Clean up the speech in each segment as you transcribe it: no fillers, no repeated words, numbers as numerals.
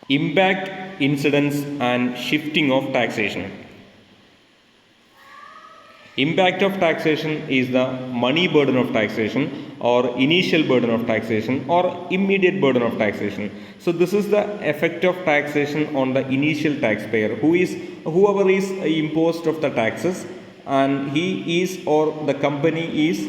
Impact, incidence, and shifting of taxation. Impact of taxation is the money burden of taxation, or initial burden of taxation, or immediate burden of taxation. So this is the effect of taxation on the initial taxpayer, whoever is imposed of the taxes, and he is or the company is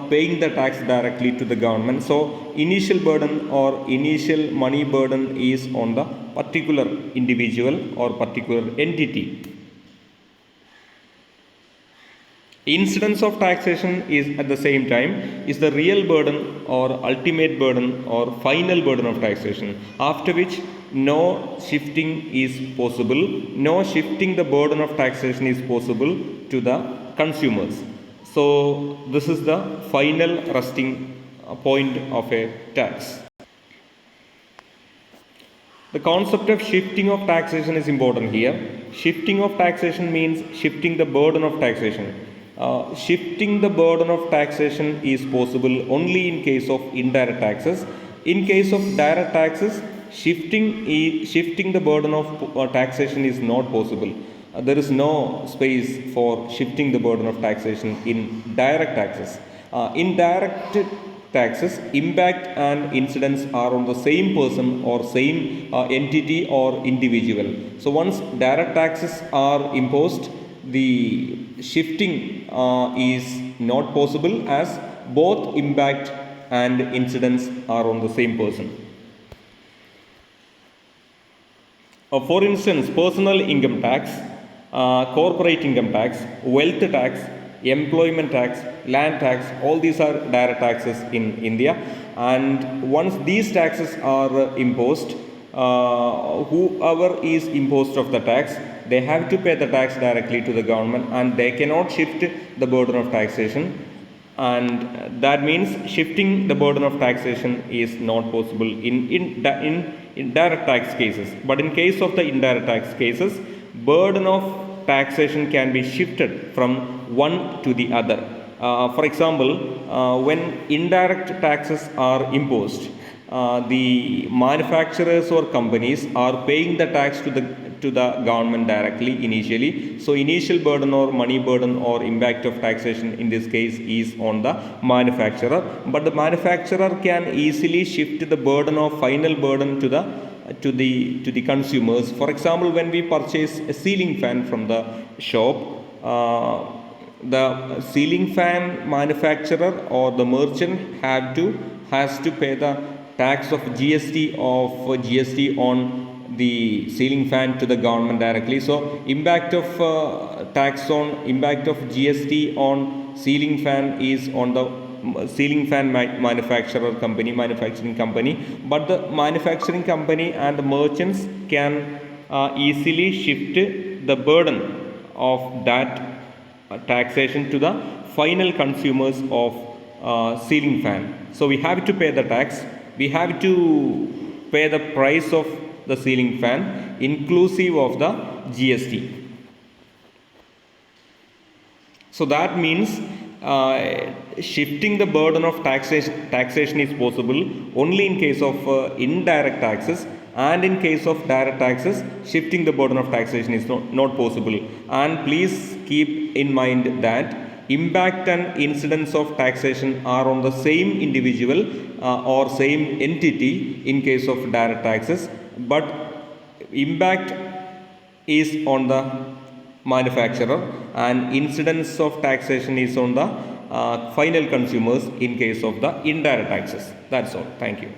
paying the tax directly to the government. So initial burden or initial money burden is on the particular individual or particular entity. Incidence of taxation is at the same time is the real burden or ultimate burden or final burden of taxation, after which no shifting is possible, no shifting the burden of taxation is possible to the consumers. So this is the final resting point of a tax. The concept of shifting of taxation is important here. Shifting of taxation means shifting the burden of taxation. Shifting the burden of taxation is possible only in case of indirect taxes. In case of direct taxes, shifting the burden of taxation is not possible. There is no space for shifting the burden of taxation in direct taxes. In direct taxes, impact and incidence are on the same person or same entity or individual. So once direct taxes are imposed, the shifting is not possible, as both impact and incidence are on the same person. For instance, personal income tax, corporate income tax, wealth tax, employment tax, land tax, all these are direct taxes in India. And once these taxes are imposed, whoever is imposed of the tax, they have to pay the tax directly to the government, and they cannot shift the burden of taxation. And that means shifting the burden of taxation is not possible in direct tax cases. But in case of the indirect tax cases, burden of taxation can be shifted from one to the other. For example, when indirect taxes are imposed, the manufacturers or companies are paying the tax to the government directly initially. So initial burden or money burden or impact of taxation in this case is on the manufacturer, but the manufacturer can easily shift the burden of final burden to the consumers. For example, when we purchase a ceiling fan from the shop, the ceiling fan manufacturer or the merchant has to pay the tax of GST on the ceiling fan to the government directly. So impact of impact of GST on ceiling fan is on the ceiling fan manufacturing company, but the manufacturing company and the merchants can easily shift the burden of that taxation to the final consumers of ceiling fan. So we have to pay the tax, we have to pay the price of the ceiling fan inclusive of the GST. So that means shifting the burden of taxation is possible only in case of indirect taxes, and in case of direct taxes, shifting the burden of taxation is not possible. And please keep in mind that impact and incidence of taxation are on the same individual or same entity in case of direct taxes, but impact is on the manufacturer and incidence of taxation is on the final consumers in case of the indirect taxes. That's all. Thank you.